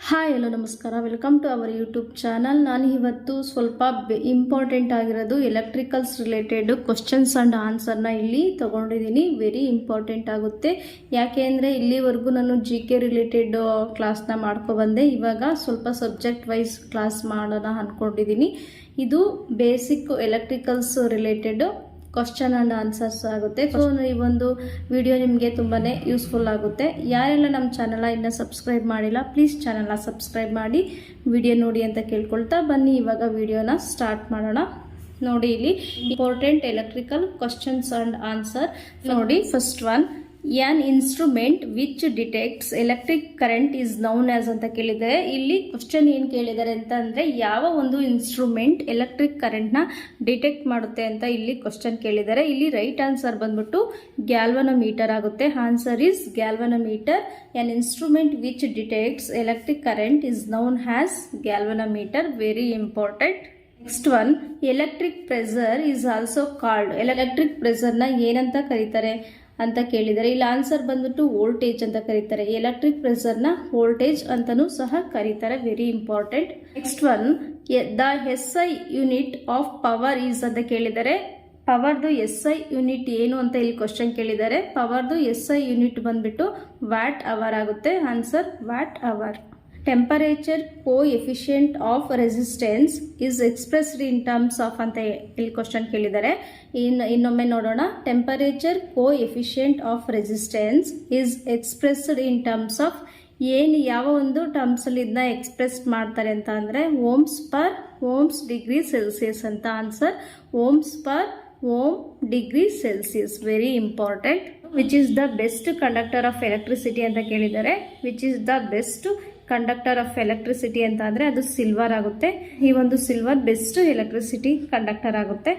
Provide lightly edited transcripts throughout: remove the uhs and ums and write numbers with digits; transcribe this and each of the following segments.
Hi hello ನಮಸ್ಕಾರ, welcome to our YouTube channel. ನಾನು ಇವತ್ತು ಸ್ವಲ್ಪ ಇಂಪಾರ್ಟೆಂಟ್ ಆಗಿರೋದು ಎಲೆಕ್ಟ್ರಿಕಲ್ಸ್ ರಿಲೇಟೆಡ್ ಕ್ವಶನ್ಸ್ ಆ್ಯಂಡ್ ಆನ್ಸರ್ನ ಇಲ್ಲಿ ತೊಗೊಂಡಿದ್ದೀನಿ. ವೆರಿ ಇಂಪಾರ್ಟೆಂಟ್ ಆಗುತ್ತೆ. ಯಾಕೆ ಅಂದರೆ ಇಲ್ಲಿವರೆಗೂ ನಾನು GK ರಿಲೇಟೆಡ್ ಕ್ಲಾಸ್ನ ಮಾಡ್ಕೊಬಂದೆ. ಇವಾಗ ಸ್ವಲ್ಪ ಸಬ್ಜೆಕ್ಟ್ ವೈಸ್ ಕ್ಲಾಸ್ ಮಾಡೋಣ ಅಂದ್ಕೊಂಡಿದ್ದೀನಿ. ಇದು basic electricals related question and answers ಆಗುತ್ತೆ. ಸೊ ಈ ಒಂದು ವಿಡಿಯೋ ನಿಮಗೆ ತುಂಬಾ ಯೂಸ್ಫುಲ್ ಆಗುತ್ತೆ. ಯಾರೆಲ್ಲ ನಮ್ಮ ಚಾನಲ್ನ ಇನ್ನೂ ಸಬ್ಸ್ಕ್ರೈಬ್ ಮಾಡಿಲ್ಲ, ಪ್ಲೀಸ್ ಚಾನಲ್ನ ಸಬ್ಸ್ಕ್ರೈಬ್ ಮಾಡಿ ವಿಡಿಯೋ ನೋಡಿ ಅಂತ ಕೇಳ್ಕೊಳ್ತಾ ಬನ್ನಿ ಇವಾಗ ವಿಡಿಯೋನ ಸ್ಟಾರ್ಟ್ ಮಾಡೋಣ. ನೋಡಿ, ಇಲ್ಲಿ important electrical questions and answer ನೋಡಿ. First one, an instrument which detects electric current is known as ಅಂತ ಕೇಳಿದ್ದಾರೆ. ಇಲ್ಲಿ ಕ್ವಶನ್ ಏನು ಕೇಳಿದ್ದಾರೆ ಅಂತ ಅಂದರೆ, ಯಾವ ಒಂದು ಇನ್ಸ್ಟ್ರೂಮೆಂಟ್ ಎಲೆಕ್ಟ್ರಿಕ್ ಕರೆಂಟ್ನ ಡಿಟೆಕ್ಟ್ ಮಾಡುತ್ತೆ ಅಂತ ಇಲ್ಲಿ ಕ್ವಶನ್ ಕೇಳಿದ್ದಾರೆ. ಇಲ್ಲಿ ರೈಟ್ ಆನ್ಸರ್ ಬಂದ್ಬಿಟ್ಟು ಗ್ಯಾಲ್ವನೋಮೀಟರ್ ಆಗುತ್ತೆ. Answer is galvanometer. An instrument which detects electric current is known as galvanometer. Very important. Next one, electric pressure is also called. Electric ಪ್ರೆಷರ್ನ ಏನಂತ ಕರೀತಾರೆ ಅಂತ ಕೇಳಿದರೆ, ಇಲ್ಲಿ ಆನ್ಸರ್ ಬಂದ್ಬಿಟ್ಟು ವೋಲ್ಟೇಜ್ ಅಂತ ಕರೀತಾರೆ. ಎಲೆಕ್ಟ್ರಿಕ್ ಪ್ರೆಷರ್ನ ವೋಲ್ಟೇಜ್ ಅಂತಲೂ ಸಹ ಕರೀತಾರೆ. Very important. Next one, the SI unit of power is ಅಂತ ಕೇಳಿದರೆ, ಪವರ್ದು SI ಯೂನಿಟ್ ಏನು ಅಂತ ಇಲ್ಲಿ ಕ್ವಶನ್ ಕೇಳಿದ್ದಾರೆ. ಪವರ್ದು SI ಯೂನಿಟ್ ಬಂದ್ಬಿಟ್ಟು ವ್ಯಾಟ್ ಅವರ್ ಆಗುತ್ತೆ. Answer watt hour. Temperature coefficient of resistance is expressed in terms of ಅಂತ ಇಲ್ಲಿ ಕ್ವಶನ್ ಕೇಳಿದ್ದಾರೆ. ಇನ್ನೊಮ್ಮೆ ನೋಡೋಣ. Temperature coefficient of resistance is expressed in terms of, ಏನು ಯಾವ ಒಂದು ಟರ್ಮ್ಸಲ್ಲಿ ಇದನ್ನ ಎಕ್ಸ್ಪ್ರೆಸ್ ಮಾಡ್ತಾರೆ ಅಂತ ಅಂದರೆ ಓಮ್ಸ್ ಡಿಗ್ರಿ ಸೆಲ್ಸಿಯಸ್ ಅಂತ. Answer ohms per ohm degree Celsius. Very important. Which is the best conductor of electricity ಅಂತ ಕೇಳಿದ್ದಾರೆ. Which is the best conductor of electricity ಅಂತ ಅಂದರೆ ಅದು ಸಿಲ್ವರ್ ಆಗುತ್ತೆ. ಈ ಒಂದು ಸಿಲ್ವರ್ ಬೆಸ್ಟ್ ಎಲೆಕ್ಟ್ರಿಸಿಟಿ ಕಂಡಕ್ಟರ್ ಆಗುತ್ತೆ.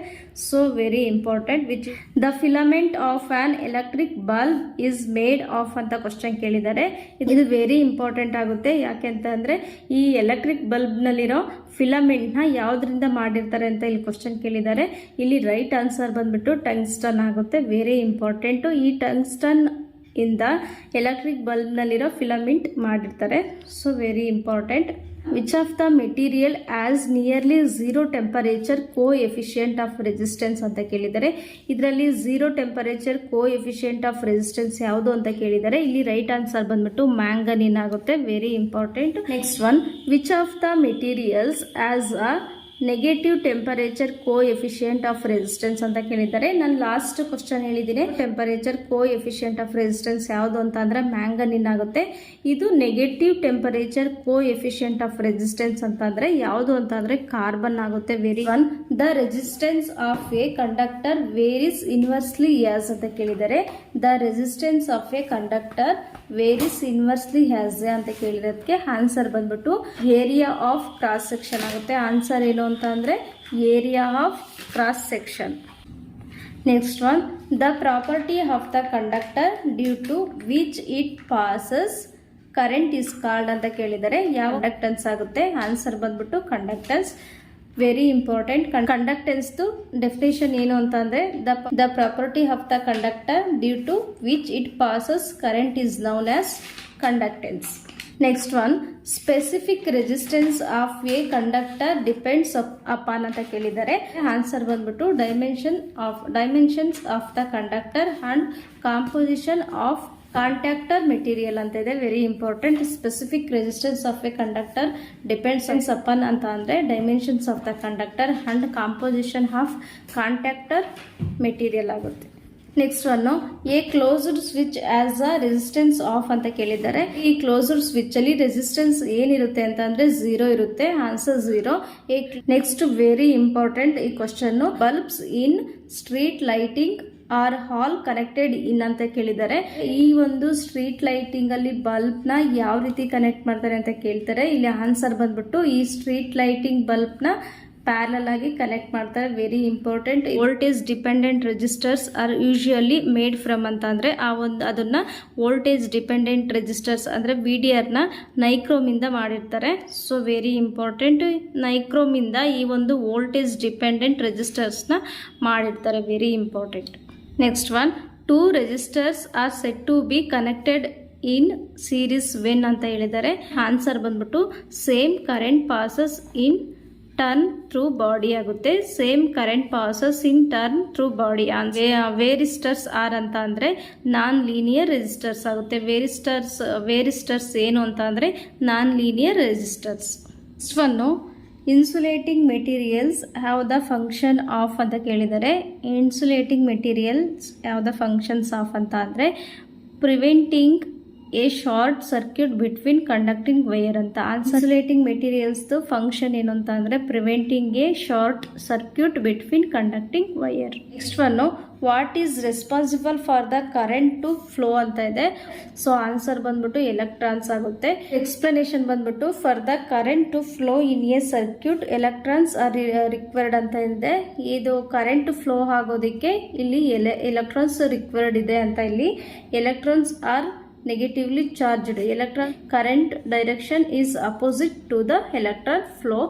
So very important. Which the filament of on electric bulb is made of ಅಂತ ಕ್ವಶನ್ ಕೇಳಿದ್ದಾರೆ. ಇದು ವೆರಿ ಇಂಪಾರ್ಟೆಂಟ್ ಆಗುತ್ತೆ. ಯಾಕೆ ಅಂತ ಅಂದರೆ, ಈ ಎಲೆಕ್ಟ್ರಿಕ್ ಬಲ್ಬ್ನಲ್ಲಿರೋ ಫಿಲಮೆಂಟ್ನ ಯಾವುದರಿಂದ ಮಾಡಿರ್ತಾರೆ ಅಂತ ಇಲ್ಲಿ ಕ್ವಶನ್ ಕೇಳಿದ್ದಾರೆ. ಇಲ್ಲಿ ರೈಟ್ ಆನ್ಸರ್ ಬಂದ್ಬಿಟ್ಟು ಟಂಗ್ಸ್ಟನ್ ಆಗುತ್ತೆ. Very important. ಈ ಟಂಗ್ಸ್ಟನ್ ಇಂದ ಎಲೆಕ್ಟ್ರಿಕ್ ಬಲ್ಬ್ನಲ್ಲಿರೋ ಫಿಲಮೆಂಟ್ ಮಾಡಿರ್ತಾರೆ. So very important. Which of the material has nearly zero temperature coefficient of resistance ಅಂತ ಕೇಳಿದ್ದಾರೆ. ಇದರಲ್ಲಿ zero temperature coefficient of resistance ಯಾವುದು ಅಂತ ಕೇಳಿದ್ದಾರೆ. ಇಲ್ಲಿ ರೈಟ್ ಆನ್ಸರ್ ಬಂದ್ಬಿಟ್ಟು ಮ್ಯಾಂಗನೀನ್ ಆಗುತ್ತೆ. Very important. Next one, which of the materials has a negative temperature coefficient of resistance ಅಂತ ಕೇಳಿದ್ದಾರೆ. ನಾನು ಲಾಸ್ಟ್ ಕ್ವಶನ್ ಹೇಳಿದ್ದೀನಿ, temperature coefficient of resistance ಯಾವುದು ಅಂತ ಅಂದರೆ ಮ್ಯಾಂಗನೀನ್ ಆಗುತ್ತೆ. ಇದು negative temperature coefficient of resistance ಅಂತ ಅಂದರೆ ಯಾವುದು ಅಂತ ಅಂದರೆ ಕಾರ್ಬನ್ ಆಗುತ್ತೆ. Very one, the resistance of a conductor varies inversely as ಅಂತ ಕೇಳಿದ್ದಾರೆ. The resistance of a conductor varies inversely as ಅಂತ ಕೇಳಿರೋದಕ್ಕೆ ಆನ್ಸರ್ ಬಂದ್ಬಿಟ್ಟು ಏರಿಯಾ ಆಫ್ ಕ್ರಾಸ್ ಸೆಕ್ಷನ್ ಆಗುತ್ತೆ. ಆನ್ಸರ್ ಏನು ಅಂತ ಅಂದರೆ area of cross section. Next one, the property of the conductor due to which it passes current is called ಅಂತ ಕೇಳಿದರೆ ಯಾವ ಕಂಡಕ್ಟೆನ್ಸ್ ಆಗುತ್ತೆ. ಆನ್ಸರ್ ಬಂದ್ಬಿಟ್ಟು ಕಂಡಕ್ಟೆನ್ಸ್. Very important. ಕಂಡಕ್ಟೆನ್ಸ್ದು ಡೆಫಿನೇಷನ್ ಏನು ಅಂತ ಅಂದರೆ, the property of the conductor due to which it passes current is known as conductance. Next one, specific resistance of a conductor depends upon ಅಂತ ಕೇಳಿದ್ದಾರೆ. ಆನ್ಸರ್ ಬಂದ್ಬಿಟ್ಟು dimensions of the conductor and composition of contactor material ಅಂತ ಇದೆ. Very important. Specific resistance of a conductor depends upon ಅಂತ ಅಂದರೆ dimensions of the conductor and composition of contactor material ಆಗುತ್ತೆ. Next one, a closed switch has a resistance of ಅಂತ ಕೇಳಿದ್ದಾರೆ. ಈ closed switch ಅಲ್ಲಿ resistance ಏನಿರುತ್ತೆ ಅಂತ ಅಂದ್ರೆ ಝೀರೋ ಇರುತ್ತೆ. Answer zero. Next very important ಈ question, bulbs in street lighting are all connected in ಅಂತ ಕೇಳಿದ್ದಾರೆ. ಈ ಒಂದು ಸ್ಟ್ರೀಟ್ ಲೈಟಿಂಗ್ ಅಲ್ಲಿ ಬಲ್ಬ್ ನ ಯಾವ ರೀತಿ ಕನೆಕ್ಟ್ ಮಾಡ್ತಾರೆ ಅಂತ ಕೇಳ್ತಾರೆ. ಇಲ್ಲಿ ಆನ್ಸರ್ ಬಂದ್ಬಿಟ್ಟು ಈ ಸ್ಟ್ರೀಟ್ ಲೈಟಿಂಗ್ ಬಲ್ಬ್ ನ ಪ್ಯಾರಲ್ ಆಗಿ ಕನೆಕ್ಟ್ ಮಾಡ್ತಾರೆ. Very important. Voltage dependent resistors are usually made from ಅಂತ ಅಂದರೆ ಅದನ್ನ ವೋಲ್ಟೇಜ್ ಡಿಪೆಂಡೆಂಟ್ ರೆಜಿಸ್ಟರ್ಸ್ ಅಂದರೆ VDR ನ ನೈಕ್ರೋಮಿಂದ ಮಾಡಿರ್ತಾರೆ. So very important. ನೈಕ್ರೋಮಿಂದ ಈ ಒಂದು ವೋಲ್ಟೇಜ್ ಡಿಪೆಂಡೆಂಟ್ ರೆಜಿಸ್ಟರ್ಸ್ನ ಮಾಡಿರ್ತಾರೆ. Very important. Next one, two resistors are said to be connected in series when ಅಂತ ಹೇಳಿದ್ದಾರೆ. ಆನ್ಸರ್ ಬಂದ್ಬಿಟ್ಟು same current passes in turn through body ಆಗುತ್ತೆ. Same current passes in turn through body. Varistors are ಅಂತ ಅಂದರೆ non linear resistors ಆಗುತ್ತೆ. ವೇರಿಸ್ಟರ್ಸ್ ಏನು ಅಂತ ಅಂದರೆ non linear resistors. Next one insulating materials have the function of ಅಂತ ಕೇಳಿದರೆ, insulating materials have the functions of ಅಂತ ಅಂದರೆ preventing a short circuit between conducting wire ಅಂತ. ಇನ್ಸುಲೇಟಿಂಗ್ ಮೆಟೀರಿಯಲ್ಸ್ದು ಫಂಕ್ಷನ್ ಏನು ಅಂತ ಅಂದರೆ preventing a short circuit between conducting wire. Next one what is responsible for the current to flow ಅಂತ ಇದೆ. So answer ಬಂದ್ಬಿಟ್ಟು ಎಲೆಕ್ಟ್ರಾನ್ಸ್ ಆಗುತ್ತೆ. ಎಕ್ಸ್ಪ್ಲನೇಷನ್ ಬಂದ್ಬಿಟ್ಟು for the current to flow in a circuit electrons R required ಅಂತ ಇದೆ. ಇದು current flow ಆಗೋದಕ್ಕೆ ಇಲ್ಲಿ ಎಲೆಕ್ಟ್ರಾನ್ಸ್ ರಿಕ್ವೈರ್ಡ್ ಇದೆ ಅಂತ. ಇಲ್ಲಿ electrons R negatively charged. Electron current direction is opposite to the electron flow.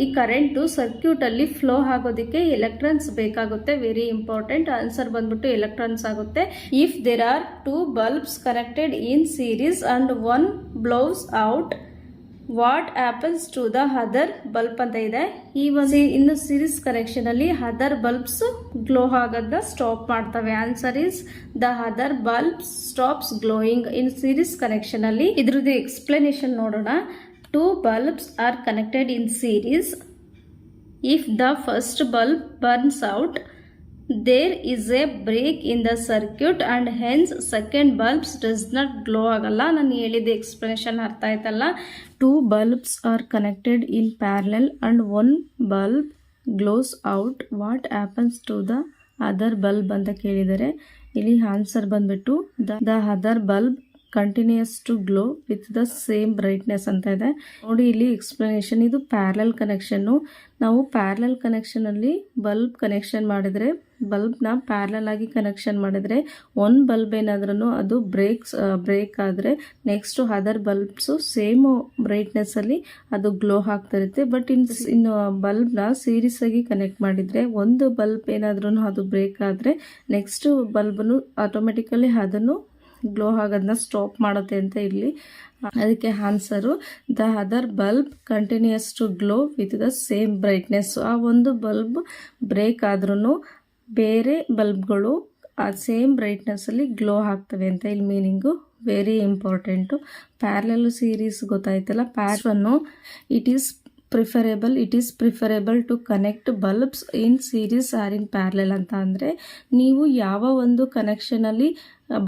ಈ ಕರೆಂಟು ಸರ್ಕ್ಯೂಟ್ ಅಲ್ಲಿ ಫ್ಲೋ ಆಗೋದಕ್ಕೆ ಎಲೆಕ್ಟ್ರಾನ್ಸ್ ಬೇಕಾಗುತ್ತೆ. Very important. ಆನ್ಸರ್ ಬಂದ್ಬಿಟ್ಟು ಎಲೆಕ್ಟ್ರಾನ್ಸ್ ಆಗುತ್ತೆ. If there are 2 bulbs connected in series and one blows out, what happens to the other bulb ಅಂತ ಇದೆ. ಈ ಒಂದು ಇನ್ನು ಸೀರೀಸ್ ಕನೆಕ್ಷನ್ ಅಲ್ಲಿ ಅದರ್ ಬಲ್ಬ್ಸ್ ಗ್ಲೋ ಆಗೋದನ್ನ ಸ್ಟಾಪ್ ಮಾಡ್ತವೆ. Answer is the other bulbs stops glowing in series connection ಅಲ್ಲಿ. ಇದ್ರದ್ದು ಎಕ್ಸ್ಪ್ಲನೇಷನ್ ನೋಡೋಣ. 2 bulbs are connected in series. If the first bulb burns out, there is a break in the circuit and hence second bulbs does not glow ಆಗಲ್ಲ. ನಾನು ಹೇಳಿದ explanation ಅರ್ಥ ಆಯ್ತಲ್ಲ. 2 bulbs are connected in parallel and one bulb glows out. What happens to the other bulb ಅಂತ ಕೇಳಿದರೆ, ಇಲ್ಲಿ answer ಬಂದ್ಬಿಟ್ಟು the other bulb continues to glow with the same brightness ಅಂತ ಇದೆ. ನೋಡಿ ಇಲ್ಲಿ ಎಕ್ಸ್ಪ್ಲನೇಷನ್. ಇದು ಪ್ಯಾರಲಲ್ ಕನೆಕ್ಷನ್ನು. ನಾವು ಪ್ಯಾರಲಲ್ ಕನೆಕ್ಷನಲ್ಲಿ ಬಲ್ಬ್ ಕನೆಕ್ಷನ್ ಮಾಡಿದರೆ, ಬಲ್ಬ್ನ ಪ್ಯಾರಲಲ್ ಆಗಿ ಕನೆಕ್ಷನ್ ಮಾಡಿದರೆ ಒಂದು ಬಲ್ಬ್ ಏನಾದ್ರೂ ಅದು ಬ್ರೇಕ್ ಆದರೆ ನೆಕ್ಸ್ಟ್ ಅದರ್ ಬಲ್ಬ್ಸು ಸೇಮ್ ಬ್ರೈಟ್ನೆಸ್ಸಲ್ಲಿ ಅದು ಗ್ಲೋ ಆಗ್ತಾ ಇರುತ್ತೆ. ಬಟ್ ಇನ್ನು ಬಲ್ಬ್ನ ಸೀರೀಸ್ ಆಗಿ ಕನೆಕ್ಟ್ ಮಾಡಿದರೆ ಒಂದು ಬಲ್ಬ್ ಏನಾದ್ರೂ ಅದು ಬ್ರೇಕ್ ಆದರೆ ನೆಕ್ಸ್ಟ್ ಬಲ್ಬ್ನು ಆಟೋಮೆಟಿಕಲಿ ಅದನ್ನು ಗ್ಲೋ ಆಗೋದನ್ನ ಸ್ಟಾಪ್ ಮಾಡುತ್ತೆ ಅಂತ ಇಲ್ಲಿ. ಅದಕ್ಕೆ answer the other bulb continues to glow with the same brightness. ಆ ಒಂದು ಬಲ್ಬ್ ಬ್ರೇಕ್ ಆದ್ರೂ ಬೇರೆ ಬಲ್ಬ್ಗಳು ಆ ಸೇಮ್ ಬ್ರೈಟ್ನೆಸ್ಸಲ್ಲಿ ಗ್ಲೋ ಆಗ್ತವೆ ಅಂತ ಇಲ್ಲಿ meaning. Very important. Parallel series ಗೊತ್ತಾಯ್ತಲ್ಲ. ಪ್ಯಾರನ್ನು it is preferable to connect bulbs in series or in parallel ಅಂತ ಅಂದರೆ ನೀವು ಯಾವ ಒಂದು ಕನೆಕ್ಷನಲ್ಲಿ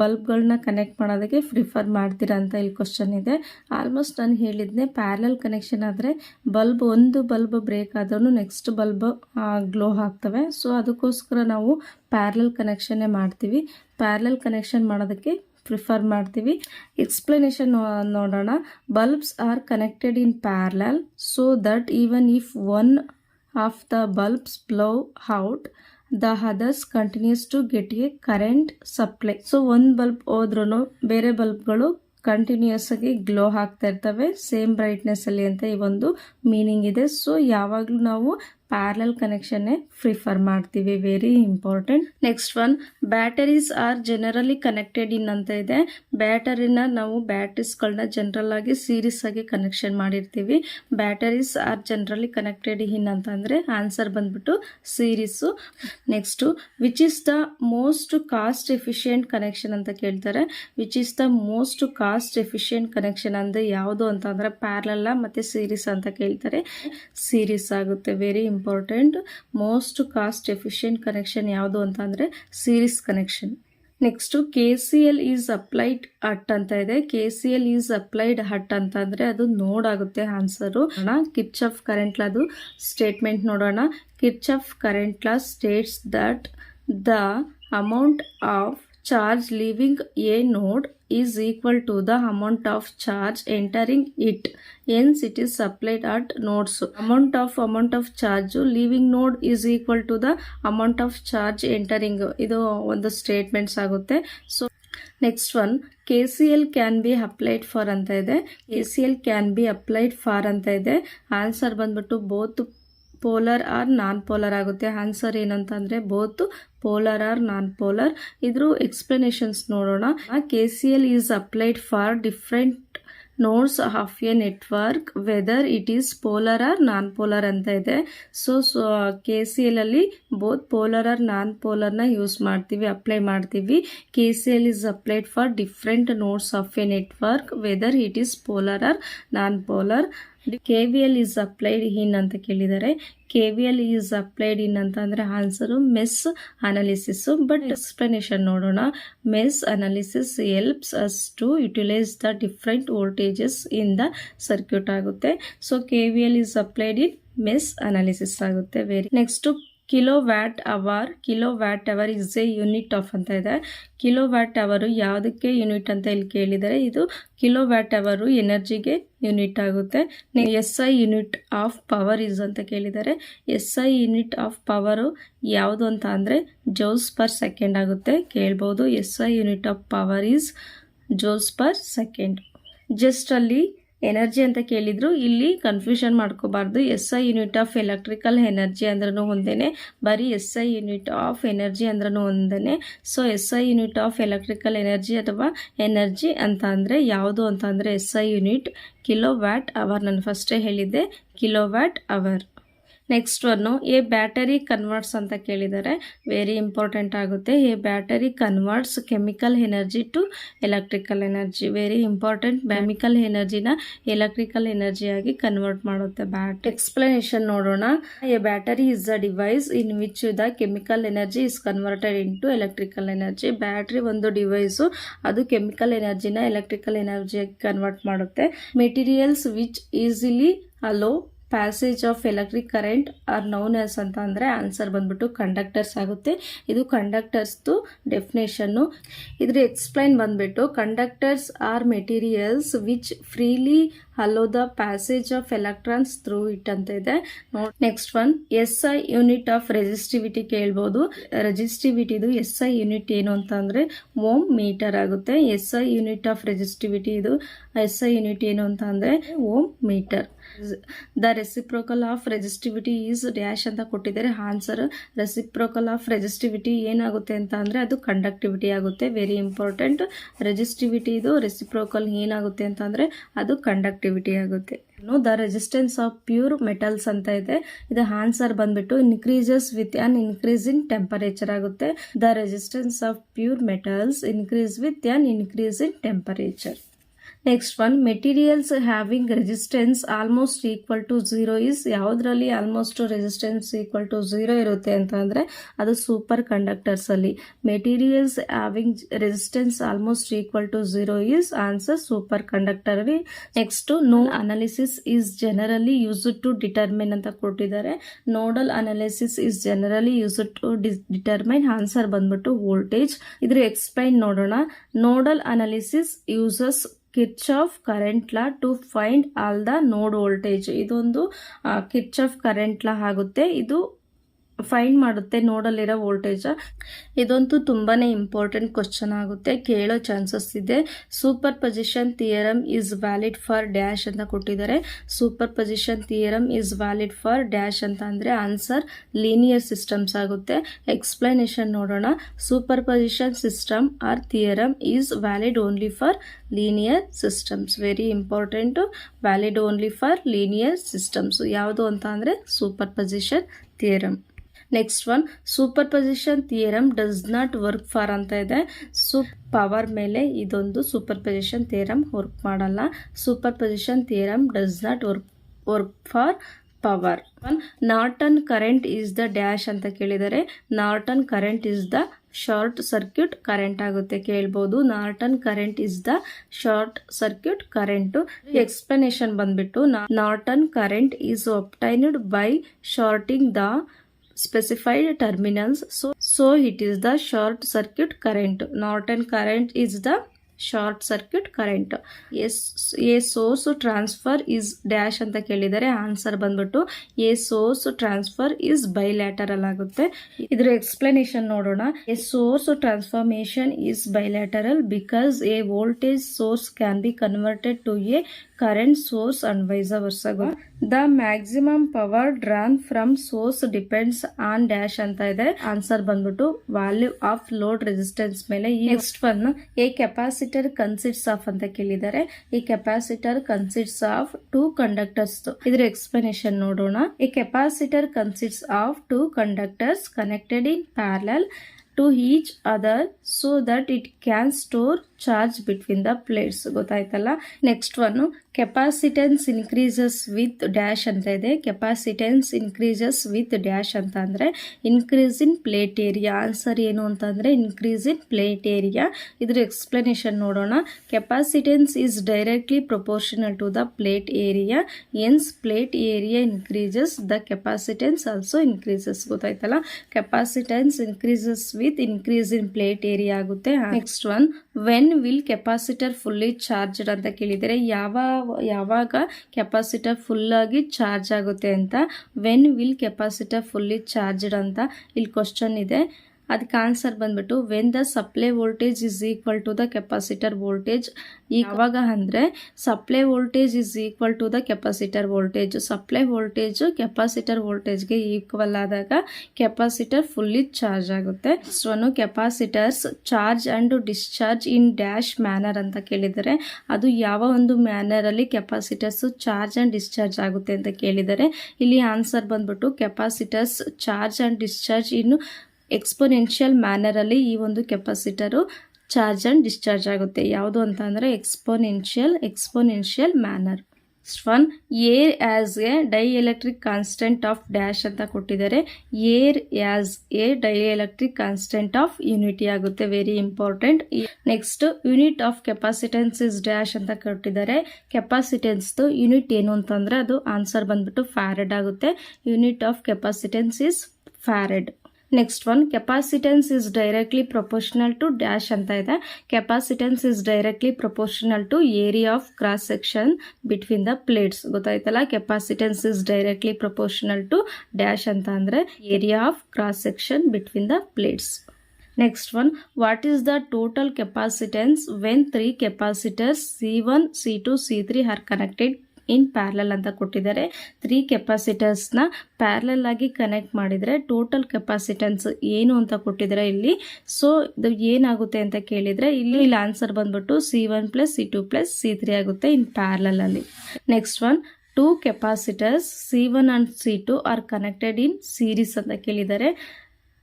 ಬಲ್ಬ್ಗಳನ್ನ ಕನೆಕ್ಟ್ ಮಾಡೋದಕ್ಕೆ ಪ್ರಿಫರ್ ಮಾಡ್ತೀರಾ ಅಂತ ಇಲ್ಲಿ ಕ್ವಶನ್ ಇದೆ. ಆಲ್ಮೋಸ್ಟ್ ನಾನು ಹೇಳಿದ್ದೆ ಪ್ಯಾರಲಲ್ ಕನೆಕ್ಷನ್ ಆದರೆ ಒಂದು ಬಲ್ಬ್ ಬ್ರೇಕ್ ಆದ್ರೂ ನೆಕ್ಸ್ಟ್ ಬಲ್ಬ್ ಗ್ಲೋ ಆಗ್ತವೆ. ಸೊ ಅದಕ್ಕೋಸ್ಕರ ನಾವು ಪ್ಯಾರಲಲ್ ಕನೆಕ್ಷನ್ನೇ ಮಾಡ್ತೀವಿ. ಪ್ಯಾರಲಲ್ ಕನೆಕ್ಷನ್ ಮಾಡೋದಕ್ಕೆ ಪ್ರಿಫರ್ ಮಾಡ್ತೀವಿ. ಎಕ್ಸ್ಪ್ಲನೇಷನ್ ನೋಡೋಣ. Bulbs are connected in parallel so that even if one of the bulbs blow out the others continues to get a current supply. So ಒಂದು bulb ಹೋದ್ರೂ ಬೇರೆ ಬಲ್ಬ್ಗಳು ಕಂಟಿನ್ಯೂಸ್ ಆಗಿ glow ಆಗ್ತಾ ಇರ್ತವೆ same brightness ಅಲ್ಲಿ ಅಂತ ಈ ಒಂದು ಮೀನಿಂಗ್ ಇದೆ. ಸೊ ಯಾವಾಗಲೂ ನಾವು ಪ್ಯಾರಲಲ್ ಕನೆಕ್ಷನ್ನೇ ಪ್ರಿಫರ್ ಮಾಡ್ತೀವಿ. Very important. Next one batteries are generally connected in ಅಂತ ಇದೆ. ಬ್ಯಾಟರಿನ ನಾವು ಬ್ಯಾಟ್ರೀಸ್ಗಳನ್ನ ಜನರಲ್ ಆಗಿ ಸೀರೀಸ್ ಆಗಿ ಕನೆಕ್ಷನ್ ಮಾಡಿರ್ತೀವಿ. Batteries are generally connected in ಅಂತ ಅಂದರೆ ಆನ್ಸರ್ ಬಂದ್ಬಿಟ್ಟು series. Next which is the most cost efficient connection ಅಂತ ಕೇಳ್ತಾರೆ. Which is the most cost efficient connection ಅಂದರೆ ಯಾವುದು ಅಂತ ಅಂದರೆ ಪ್ಯಾರಲಲ್ ಮತ್ತು ಸೀರೀಸ್ ಅಂತ ಕೇಳ್ತಾರೆ. ಸೀರೀಸ್ ಆಗುತ್ತೆ. Very important. Most cost efficient connection ಯಾವುದು ಅಂತ ಅಂದರೆ series connection. Next KCL is applied at ಅಂತ ಇದೆ. KCL ಈಸ್ ಅಪ್ಲೈಡ್ ಅಟ್ ಅಂತ ಅಂದರೆ ಅದು ನೋಡ್ ಆಗುತ್ತೆ ಆನ್ಸರು. ಕಿರ್ಚಾಫ್ ಕರೆಂಟ್ ಲಾ ಅದು ಸ್ಟೇಟ್ಮೆಂಟ್ ನೋಡೋಣ. Kirchhoff current law States that the amount of charge leaving a node is equal to the amount of charge entering it. Hence it is applied at nodes. Amount of charge leaving node is equal to the amount of charge entering. ಇದು ಒಂದು statements ಆಗುತ್ತೆ. So next one KCL can be applied for ಅಂತ ಇದೆ. KCL can be applied for ಅಂತ ಇದೆ. Answer ಬಂದ್ಬಿಟ್ಟು both polar or non polar ಆಗುತ್ತೆ. Answer ಏನಂತಂದರೆ both polar or non polar. ಇದ್ರ ಎಕ್ಸ್ಪ್ಲನೇಷನ್ಸ್ ನೋಡೋಣ. KCL is applied for different nodes of a network whether it is polar or non polar ಅಂತ ಇದೆ. So KCL ಅಲ್ಲಿ both polar or non ಪೋಲರ್ನ use ಮಾಡ್ತೀವಿ, apply ಮಾಡ್ತೀವಿ. KCL is applied for different nodes of a network whether it is polar or non polar. KVL is applied in ಅಂತ ಕೇಳಿದ್ದಾರೆ. KVL is applied in ಅಂತ ಅಂದರೆ answer mesh analysis. But explanation ನೋಡೋಣ. Mesh analysis helps us to utilise the different voltages in the circuit ಆಗುತ್ತೆ. So KVL is applied in mesh analysis ಆಗುತ್ತೆ. Next kilowatt hour is a unit of ಅಂತ ಇದೆ. Kilowatt ಅವರು ಯಾವುದಕ್ಕೆ unit ಅಂತ ಇಲ್ಲಿ ಕೇಳಿದರೆ, ಇದು ಕಿಲೋವ್ಯಾಟ್ ಅವರು ಎನರ್ಜಿಗೆ ಯೂನಿಟ್ ಆಗುತ್ತೆ. SI unit of power is ಅಂತ ಕೇಳಿದರೆ, SI ಯೂನಿಟ್ ಆಫ್ ಪವರು ಯಾವುದು ಅಂತ ಅಂದರೆ ಜೌಲ್ಸ್ ಪರ್ ಸೆಕೆಂಡ್ ಆಗುತ್ತೆ. ಕೇಳ್ಬೋದು. SI unit of power is joules per second. Just ಅಲ್ಲಿ ಎನರ್ಜಿ ಅಂತ ಕೇಳಿದ್ರು, ಇಲ್ಲಿ ಕನ್ಫ್ಯೂಷನ್ ಮಾಡ್ಕೋಬಾರ್ದು. SI unit of electrical energy ಅಂದ್ರೂ ಒಂದೇನೆ, ಬರೀ SI ಯೂನಿಟ್ ಆಫ್ ಎನರ್ಜಿ ಅಂದ್ರೂ ಒಂದೇನೆ. So SI unit of electrical energy ಅಥವಾ ಎನರ್ಜಿ ಅಂತ ಅಂದರೆ ಯಾವುದು ಅಂತ ಅಂದರೆ SI ಯೂನಿಟ್ ಕಿಲೋವ್ಯಾಟ್ ಅವರ್. ನಾನು ಫಸ್ಟೇ ಹೇಳಿದ್ದೆ kilowatt hour. Next one a battery converts ಅಂತ ಕೇಳಿದ್ದಾರೆ. ವೆರಿ ಇಂಪಾರ್ಟೆಂಟ್ ಆಗುತ್ತೆ. A battery converts chemical energy to electrical energy. Very important. Chemical ಎನರ್ಜಿನ ಎಲೆಕ್ಟ್ರಿಕಲ್ ಎನರ್ಜಿಯಾಗಿ ಕನ್ವರ್ಟ್ ಮಾಡುತ್ತೆ ಬ್ಯಾಟರಿ. ಎಕ್ಸ್ಪ್ಲನೇಷನ್ ನೋಡೋಣ. A battery is a device in which the chemical energy is converted into electrical energy. Battery ಒಂದು device, ಅದು chemical ಎನರ್ಜಿನ electrical ಎನರ್ಜಿಯಾಗಿ convert ಮಾಡುತ್ತೆ. Materials which easily allow passage of electric current are known as ಅಂತ ಅಂದರೆ answer ಬಂದ್ಬಿಟ್ಟು conductors ಆಗುತ್ತೆ. ಇದು ಕಂಡಕ್ಟರ್ಸ್ದು ಡೆಫಿನೇಷನ್ನು. ಇದ್ರ ಎಕ್ಸ್ಪ್ಲೈನ್ ಬಂದ್ಬಿಟ್ಟು conductors are materials which freely allow the passage of electrons through it ಅಂತ ಇದೆ. Next one SI unit of resistivity ಕೇಳ್ಬೋದು. ರೆಸಿಸ್ಟಿವಿಟಿದು SI ಯೂನಿಟ್ ಏನು ಅಂತ ಅಂದರೆ ಓಮ್ ಮೀಟರ್ ಆಗುತ್ತೆ. SI ಯೂನಿಟ್ ಆಫ್ ರೆಸಿಸ್ಟಿವಿಟಿ ಇದು SI ಯೂನಿಟ್ ಏನು ಅಂತ ಅಂದರೆ ohm metre. The reciprocal of resistivity is dash ಅಂತ ಕೊಟ್ಟಿದ್ದಾರೆ. ಆನ್ಸರ್ ರೆಸಿಪ್ರೋಕಲ್ ಆಫ್ ರೆಸಿಸ್ಟಿವಿಟಿ ಏನಾಗುತ್ತೆ ಅಂತ ಅಂದರೆ ಅದು ಕಂಡಕ್ಟಿವಿಟಿ ಆಗುತ್ತೆ. Very important. ರೆಸಿಸ್ಟಿವಿಟಿ ಇದು ರೆಸಿಪ್ರೋಕಲ್ ಏನಾಗುತ್ತೆ ಅಂತ ಅಂದರೆ ಅದು ಕಂಡಕ್ಟಿವಿಟಿ ಆಗುತ್ತೆ. The resistance of pure metals ಅಂತ ಇದೆ. ಇದು ಆನ್ಸರ್ ಬಂದ್ಬಿಟ್ಟು increases with an increase in temperature ಆಗುತ್ತೆ. The resistance of pure metals increase with an increase in temperature. Next one materials having resistance almost equal to 0 is ಯಾವುದರಲ್ಲಿ almost resistance equal to 0 ಇರುತ್ತೆ ಅಂತ ಅಂದರೆ ಅದು super conductors ಅಲ್ಲಿ. Materials having resistance almost equal to 0 is answer superconductor. Next no analysis is generally used to determine ಅಂತ ಕೊಟ್ಟಿದ್ದಾರೆ. Nodal analysis is generally used to determine. Answer ಬಂದ್ಬಿಟ್ಟು voltage. ಇದ್ರ explain ನೋಡೋಣ. Nodal analysis uses Kirchhoff current law to find all the node voltage. ಇದೊಂದು Kirchhoff current law ಆಗುತ್ತೆ. ಇದು find ಮಾಡುತ್ತೆ ನೋಡಲ್ಲಿರೋ voltage. ಇದಂತೂ ತುಂಬಾನೇ ಇಂಪಾರ್ಟೆಂಟ್ ಕ್ವಶನ್ ಆಗುತ್ತೆ, ಕೇಳೋ ಚಾನ್ಸಸ್ ಇದೆ. Super position theorem is valid for dash ಅಂತ ಕೊಟ್ಟಿದ್ದಾರೆ. Super position theorem is valid for dash ಅಂತ ಅಂದರೆ ಆನ್ಸರ್ ಲೀನಿಯರ್ ಸಿಸ್ಟಮ್ಸ್ ಆಗುತ್ತೆ. ಎಕ್ಸ್ಪ್ಲನೇಷನ್ ನೋಡೋಣ. Superposition system or theorem is valid only for linear systems. Very important. Valid only for linear systems. ಯಾವುದು ಅಂತ ಅಂದರೆ super position theorem. Next one super position theorem does not work for ಅಂತ ಇದೆ. Power ಮೇಲೆ ಇದೊಂದು super position theorem work ಮಾಡಲ್ಲ. Super position theorem does not work for power. Norton current is the dash ಅಂತ ಕೇಳಿದರೆ Norton current is the short circuit current ಆಗುತ್ತೆ. ಕೇಳ್ಬೋದು. Norton current is the short circuit current. Explanation ಬಂದ್ಬಿಟ್ಟು Norton current is obtained by shorting the specified terminals, so it is the short circuit current. Norton current is the short circuit current. A source transfer is dash ಅಂತ ಕೇಳಿದರೆ answer ಬಂದ್ಬಿಟ್ಟು A source transfer is bilateral ಆಗುತ್ತೆ. ಇದರ explanation ನೋಡೋಣ. A source transformation is bilateral because a voltage source can be converted to a current source and vice versa. The maximum power drawn from source depends on dash ಅಂತ ಇದೆ. Answer ಬಂದ್ಬಿಟ್ಟು value of load resistance ಮೇಲೆ. Next one, a capacitor consists of ಅಂತ ಕೇಳಿದ್ದಾರೆ. ಈ capacitor consists of 2 conductors. ಇದ್ರ explanation ನೋಡೋಣ. A capacitor consists of 2 conductors connected in parallel to each other so that it can store charge between the plates. ಗೊತ್ತಾಯ್ತಲ್ಲ. Next one, capacitance increases with dash ಅಂತ ಇದೆ. Capacitance increases with dash ಅಂತ ಅಂದ್ರೆ increase in plate area. Answer ಏನು ಅಂತಂದ್ರೆ increase in plate area. ಇದ್ರ explanation ನೋಡೋಣ. Capacitance is directly proportional to the plate area. As plate area increases, the capacitance also increases. ಗೊತ್ತಾಯ್ತಲ್ಲ. Capacitance increases with increase in plate area ಆಗುತ್ತೆ. Next one, when will capacitor fully charged ಅಂತ ಕೇಳಿದರೆ ಯಾವಾಗ capacitor full ಆಗಿ charge ಆಗುತ್ತೆ ಅಂತ. When will capacitor fully charged ಅಂತ ಇಲ್ಲಿ ಕ್ವಶನ್ ಇದೆ. ಅದಕ್ಕೆ ಆನ್ಸರ್ ಬಂದ್ಬಿಟ್ಟು when the supply voltage is equal to the capacitor voltage. ಯಾವಾಗ ಅಂದರೆ supply voltage is equal to the capacitor voltage. Supply voltage capacitor ವೋಲ್ಟೇಜ್ಗೆ ಈಕ್ವಲ್ ಆದಾಗ ಕೆಪಾಸಿಟರ್ ಫುಲ್ಲಿ ಚಾರ್ಜ್ ಆಗುತ್ತೆ. So capacitors charge and discharge in dash manner ಅಂತ ಕೇಳಿದರೆ ಅದು ಯಾವ ಒಂದು ಮ್ಯಾನರ್ ಅಲ್ಲಿ ಕೆಪಾಸಿಟರ್ಸ್ ಚಾರ್ಜ್ ಅಂಡ್ ಡಿಸ್ಚಾರ್ಜ್ ಆಗುತ್ತೆ ಅಂತ ಕೇಳಿದರೆ ಇಲ್ಲಿ ಆನ್ಸರ್ ಬಂದ್ಬಿಟ್ಟು capacitors charge and discharge in exponential manner ಅಲ್ಲಿ ಈ ಒಂದು ಕೆಪಾಸಿಟರು ಚಾರ್ಜ್ ಅಂಡ್ ಡಿಸ್ಚಾರ್ಜ್ ಆಗುತ್ತೆ. ಯಾವುದು ಅಂತ ಅಂದರೆ exponential manner. One, air has a dielectric constant of dash ಅಂತ ಕೊಟ್ಟಿದ್ದಾರೆ. Air has a dielectric constant of unity ಆಗುತ್ತೆ. Very important. Next, unit of capacitance is dash ಅಂತ ಕೊಟ್ಟಿದ್ದಾರೆ. ಕೆಪಾಸಿಟೆನ್ಸ್ ಯೂನಿಟ್ ಏನು ಅಂತಂದ್ರೆ ಅದು ಆನ್ಸರ್ ಬಂದ್ಬಿಟ್ಟು ಫ್ಯಾರಡ್ ಆಗುತ್ತೆ. Unit of capacitance is farad. Next one, capacitance is directly proportional to dash ಅಂತ ಇದೆ. Capacitance is directly proportional to area of cross section between the plates. ಗೊತ್ತಾಯ್ತಲ್ಲ. Capacitance is directly proportional to dash ಅಂತ ಅಂದ್ರೆ area of cross section between the plates. Next one, what is the total capacitance when 3 capacitors C1, C2, C3 are connected in parallel ಅಂತ ಕೊಟ್ಟಿದ್ದಾರೆ. 3 ಕೆಪಾಸಿಟರ್ಸ್ನ parallel ಆಗಿ connect ಮಾಡಿದರೆ total capacitance ಏನು ಅಂತ ಕೊಟ್ಟಿದ್ದಾರೆ ಇಲ್ಲಿ. ಸೊ ಇದು ಏನಾಗುತ್ತೆ ಅಂತ ಕೇಳಿದರೆ ಇಲ್ಲಿ ಆನ್ಸರ್ ಬಂದ್ಬಿಟ್ಟು C1 + C2 + C3 ಆಗುತ್ತೆ ಇನ್ ಪ್ಯಾರಲಲ್ ಅಲ್ಲಿ. Next one, 2 capacitors C1 and C2 R connected in series ಅಂತ ಕೇಳಿದ್ದಾರೆ.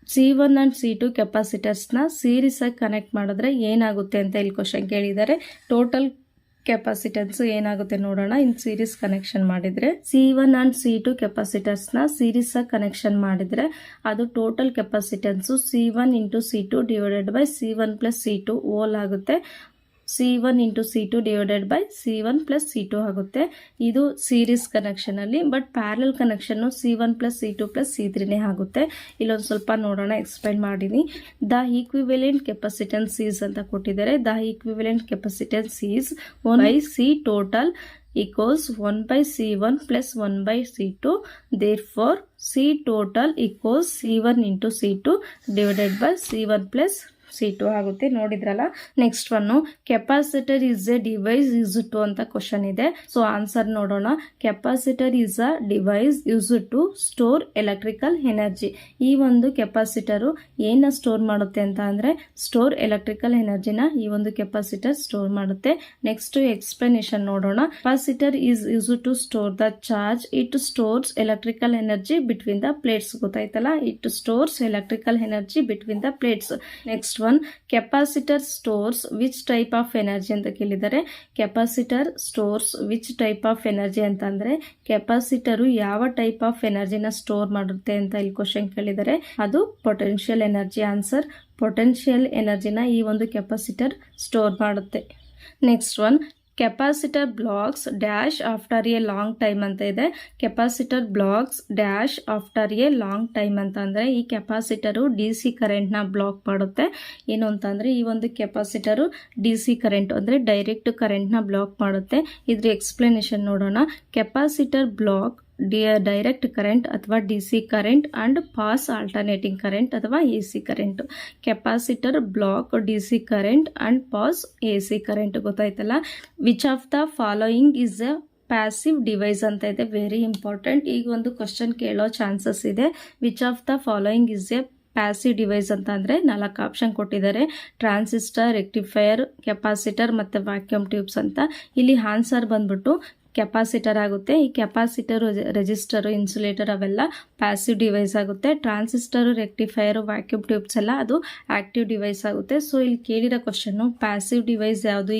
C1 and C2 ಕೆಪಾಸಿಟರ್ಸ್ನ ಸೀರೀಸ್ ಆಗಿ ಕನೆಕ್ಟ್ ಮಾಡಿದ್ರೆ ಏನಾಗುತ್ತೆ ಅಂತ ಇಲ್ಲಿ ಕ್ವಶನ್ ಕೇಳಿದ್ದಾರೆ. ಟೋಟಲ್ ಕೆಪಾಸಿಟೆನ್ಸ್ ಏನಾಗುತ್ತೆ ನೋಡೋಣ. ಇನ್ ಸೀರೀಸ್ ಕನೆಕ್ಷನ್ ಮಾಡಿದ್ರೆ C1 and C2 ಕೆಪಾಸಿಟರ್ಸ್ನ ಸೀರೀಸ್ ಆಗಿ ಕನೆಕ್ಷನ್ ಮಾಡಿದ್ರೆ ಅದು total capacitance C1 × C2 divided by C1 + C2 whole ಆಗುತ್ತೆ. C1 × C2 divided by C1 + C2 ಆಗುತ್ತೆ. ಇದು ಸೀರೀಸ್ ಕನೆಕ್ಷನ್ ಅಲ್ಲಿ. But parallel connection C1 + C2 + C3 ಆಗುತ್ತೆ. ಇಲ್ಲೊಂದು ಸ್ವಲ್ಪ ನೋಡೋಣ, ಎಕ್ಸ್ಪ್ಲೈನ್ ಮಾಡಿನಿ. ದ ಈಕ್ವಿವೆಲೆಂಟ್ ಕೆಪಾಸಿಟೆನ್ಸ್ ಈಸ್ ಅಂತ ಕೊಟ್ಟಿದ್ದಾರೆ. The equivalent capacitance is 1/C total equals 1/C1 + 1/C2. Therefore C total equals C1 × C2 divided by C1 + C2 ಆಗುತ್ತೆ. ನೋಡಿದ್ರಲ್ಲ. Next one, capacitor is a device used to ಅಂತ question ಇದೆ. So answer ನೋಡೋಣ. Capacitor is a device used to store electrical energy. ಈ ಒಂದು capacitor ಏನ store ಮಾಡುತ್ತೆ ಅಂತ ಅಂದ್ರೆ ಸ್ಟೋರ್ ಎಲೆಕ್ಟ್ರಿಕಲ್ ಎನರ್ಜಿನ ಈ ಒಂದು ಕೆಪಾಸಿಟರ್ ಸ್ಟೋರ್ ಮಾಡುತ್ತೆ. ನೆಕ್ಸ್ಟ್ ಎಕ್ಸ್ಪ್ಲನೇಷನ್ ನೋಡೋಣ. Capacitor is used to store the charge. It stores electrical energy between the plates. ಗೊತ್ತಾಯ್ತಲ್ಲ. It stores electrical energy between the plates. Next one, capacitor stores which type of energy ಅಂತ ಕೇಳಿದ್ದಾರೆ. Capacitor stores which type of energy ಅಂತಂದ್ರೆ capacitor ಯಾವ type of ಎನರ್ಜಿನ store ಮಾಡುತ್ತೆ ಅಂತ ಇಲ್ಲಿ question ಕೇಳಿದ್ದಾರೆ. ಅದು ಪೊಟೆನ್ಷಿಯಲ್ ಎನರ್ಜಿ. ಆನ್ಸರ್ ಪೊಟೆನ್ಷಿಯಲ್ ಎನರ್ಜಿನ ಈ ಒಂದು ಕೆಪಾಸಿಟರ್ ಸ್ಟೋರ್ ಮಾಡುತ್ತೆ. Next one, capacitor blocks dash after A long time ಅಂತ ಇದೆ. Capacitor blocks dash after A long time ಅಂತ ಅಂದ್ರೆ ಈ ಕೆಪಾಸಿಟರು DC ಕರೆಂಟ್ನ ಬ್ಲಾಕ್ ಮಾಡುತ್ತೆ. ಏನು ಅಂತಂದ್ರೆ ಈ ಒಂದು ಕೆಪಾಸಿಟರು DC ಕರೆಂಟ್ ಅಂದ್ರೆ ಡೈರೆಕ್ಟ್ ಕರೆಂಟ್ನ ಬ್ಲಾಕ್ ಮಾಡುತ್ತೆ. ಇದ್ರ ಎಕ್ಸ್ಪ್ಲನೇಷನ್ ನೋಡೋಣ. ಕೆಪಾಸಿಟರ್ ಬ್ಲಾಕ್ ಡೈರೆಕ್ಟ್ ಕರೆಂಟ್ ಅಥವಾ D C current and pass alternating current ಅಥವಾ A C current. Capacitor block D C current and pass A C current. ಗೊತ್ತಾಯ್ತಲ್ಲ. Which of the following is a passive device ಅಂತ ಇದೆ, very important. ಈಗ ಒಂದು question ಕೇಳೋ chances ಇದೆ. Which of the following is a passive device ಅಂತ ಅಂದರೆ 4 option ಕೊಟ್ಟಿದ್ದಾರೆ. ಟ್ರಾನ್ಸಿಸ್ಟರ್, ರೆಕ್ಟಿಫೈಯರ್, ಕೆಪಾಸಿಟರ್ ಮತ್ತು ವ್ಯಾಕ್ಯೂಮ್ ಟ್ಯೂಬ್ಸ್ ಅಂತ. ಇಲ್ಲಿ ಆನ್ಸರ್ ಬಂದ್ಬಿಟ್ಟು ಕೆಪಾಸಿಟರ್ ಆಗುತ್ತೆ. ಈ ಕೆಪಾಸಿಟರು, ರೆಜಿಸ್ಟರು, ಇನ್ಸುಲೇಟರ್ ಅವೆಲ್ಲ ಪ್ಯಾಸಿವ್ ಡಿವೈಸ್ ಆಗುತ್ತೆ. ಟ್ರಾನ್ಸಿಸ್ಟರು, ರೆಕ್ಟಿಫೈಯರು, ವ್ಯಾಕ್ಯೂಮ್ ಟ್ಯೂಬ್ಸ್ ಎಲ್ಲ ಅದು ಆಕ್ಟಿವ್ ಡಿವೈಸ್ ಆಗುತ್ತೆ. ಸೊ ಇಲ್ಲಿ ಕೇಳಿರೋ ಕ್ವಶನ್ನು ಪ್ಯಾಸಿವ್ ಡಿವೈಸ್ ಯಾವುದು,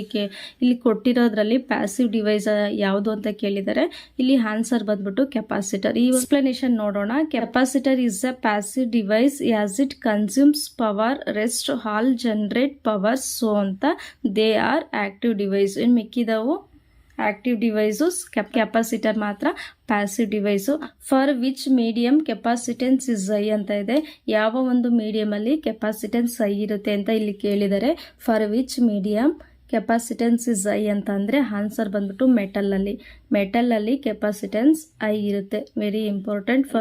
ಇಲ್ಲಿ ಕೊಟ್ಟಿರೋದ್ರಲ್ಲಿ ಪ್ಯಾಸಿವ್ ಡಿವೈಸ್ ಯಾವುದು ಅಂತ ಕೇಳಿದ್ದಾರೆ. ಇಲ್ಲಿ ಆನ್ಸರ್ ಬಂದ್ಬಿಟ್ಟು ಕೆಪಾಸಿಟರ್. ಈ ಎಕ್ಸ್ಪ್ಲನೇಷನ್ ನೋಡೋಣ. Capacitor is a passive device as it consumes power, rest, all, generate power, so ಅಂತ. They are active device. ಇನ್ನು ಮಿಕ್ಕಿದವು ಆಕ್ಟಿವ್ ಡಿವೈಸು. ಕೆಪಾಸಿಟರ್ ಮಾತ್ರ passive device. For which medium capacitance is high ಅಂತ ಇದೆ. ಯಾವ ಒಂದು ಮೀಡಿಯಮಲ್ಲಿ ಕೆಪಾಸಿಟೆನ್ಸ್ ಐ ಇರುತ್ತೆ ಅಂತ ಇಲ್ಲಿ ಕೇಳಿದರೆ. For which medium capacitance is high ಅಂತ ಅಂದರೆ ಆನ್ಸರ್ ಬಂದ್ಬಿಟ್ಟು ಮೆಟಲಲ್ಲಿ ಕೆಪಾಸಿಟೆನ್ಸ್ ಐ ಇರುತ್ತೆ. Very important.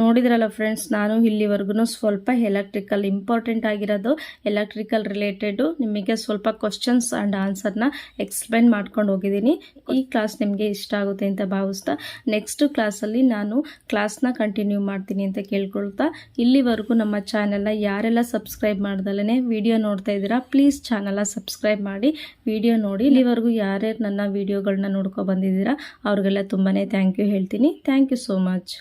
ನೋಡಿದ್ರಲ್ಲ ಫ್ರೆಂಡ್ಸ್, ನಾನು ಇಲ್ಲಿವರೆಗೂ ಸ್ವಲ್ಪ ಎಲೆಕ್ಟ್ರಿಕಲ್ ಇಂಪಾರ್ಟೆಂಟ್ ಆಗಿರೋದು, ಎಲೆಕ್ಟ್ರಿಕಲ್ ರಿಲೇಟೆಡು ನಿಮಗೆ ಸ್ವಲ್ಪ ಕ್ವಶನ್ಸ್ ಆ್ಯಂಡ್ ಆನ್ಸರ್ನ ಎಕ್ಸ್ಪ್ಲೈನ್ ಮಾಡ್ಕೊಂಡು ಹೋಗಿದ್ದೀನಿ. ಈ ಕ್ಲಾಸ್ ನಿಮಗೆ ಇಷ್ಟ ಆಗುತ್ತೆ ಅಂತ ಭಾವಿಸ್ತಾ ನೆಕ್ಸ್ಟ್ ಕ್ಲಾಸಲ್ಲಿ ನಾನು ಕ್ಲಾಸ್ನ ಕಂಟಿನ್ಯೂ ಮಾಡ್ತೀನಿ ಅಂತ ಕೇಳ್ಕೊಳ್ತಾ, ಇಲ್ಲಿವರೆಗೂ ನಮ್ಮ ಚಾನೆಲ್ನ ಯಾರೆಲ್ಲ ಸಬ್ಸ್ಕ್ರೈಬ್ ಮಾಡ್ದಲೇ ವಿಡಿಯೋ ನೋಡ್ತಾ ಇದ್ದೀರಾ, ಪ್ಲೀಸ್ ಚಾನಲ್ನ ಸಬ್ಸ್ಕ್ರೈಬ್ ಮಾಡಿ ವಿಡಿಯೋ ನೋಡಿ. ಇಲ್ಲಿವರೆಗೂ ಯಾರ್ಯಾರು ನನ್ನ ವಿಡಿಯೋಗಳನ್ನ ನೋಡ್ಕೊ ಬಂದಿದ್ದೀರಾ ಅವ್ರಿಗೆಲ್ಲ ತುಂಬಾ ಥ್ಯಾಂಕ್ ಯು ಹೇಳ್ತೀನಿ. Thank you so much.